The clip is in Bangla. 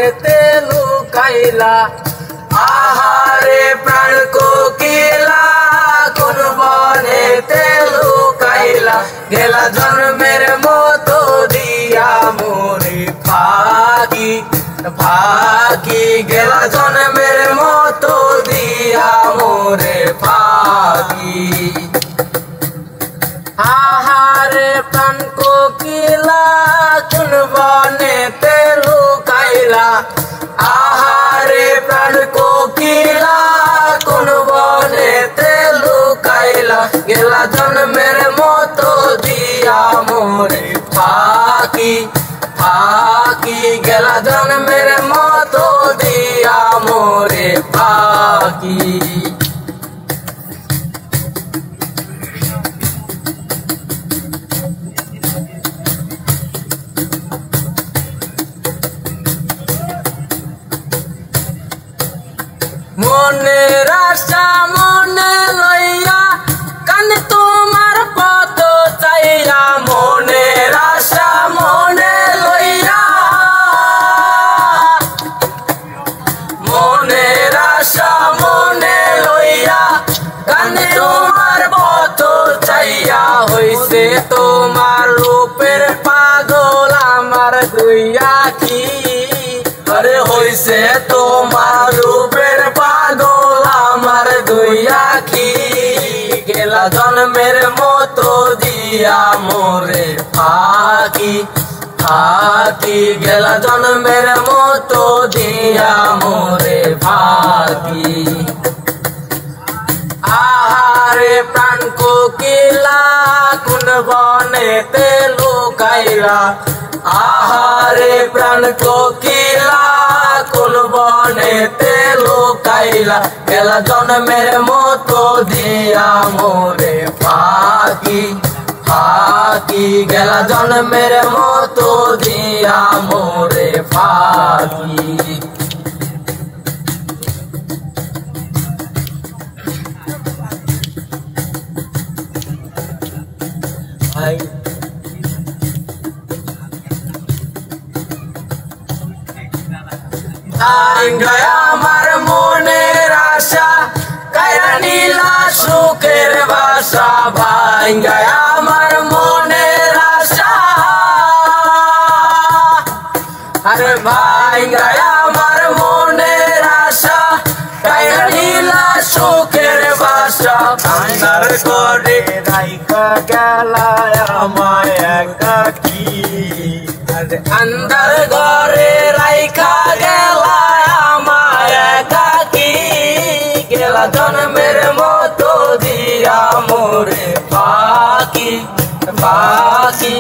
বনেতে লুকাইলা আহারে প্রাণ কোকিলা কোন বনেতে লুকাইলা গেলা জন্মের মতো দিয়া মোরে ফাঁকি ফাঁকি গেলা জন্মের মতো দিয়া মোরে ফাঁকি আহারে প্রাণ কোকিলা কোন বনেতে লুকাইলা আহারে প্রাণ কোকিলা কোন বনেতে লুকাইলা গেলা জন্মের মতো দিয়া মোরে ফাঁকি ফাঁকি গেলা জন্মের মতো দিয়া মোরে ফাঁকি মনের আশা মনে লইয়া কানে তোমার পথ চাইয়া মনের আশা মনে লইয়া মনের আশা মনে লইয়া কানে তোমার পথ চাইয়া হইছে তোমার রূপের পাগল আমার দুই আখি আরে হইছে তোমার রূপের পাগল আমার দুই আখি গেলা জন্মের মতো দিয়া মোরে ফাঁকি ফাঁকি গেলা জন্মের মতো দিয়া মোরে ফাঁকি আহারে প্রাণ কোকিলা কোন বনেতে লুকাইলা আহারে প্রাণ কোকিলা কোন বনেতে লুকাইলা গেলা জন্মের মতো দিয়া মোরে ফাঁকি ফাঁকি গেলা জন্মের মতো দিয়া মোরে ফাঁকি আমার মনের আশা কাইরা নীলা সুখের বাসা ভাঙ্গায় আমার মনের আশা আরে ভাঙ্গায় আমার মনের আশা কাইরা নীলা সুখের বাসা আন্ধার করে রাইখা গেলা আমায় একাকী अंदर घरे राइखा गेला আমায় একাকী গেলা জন্মের মতো দিয়া মোরে ফাঁকি ফাঁকি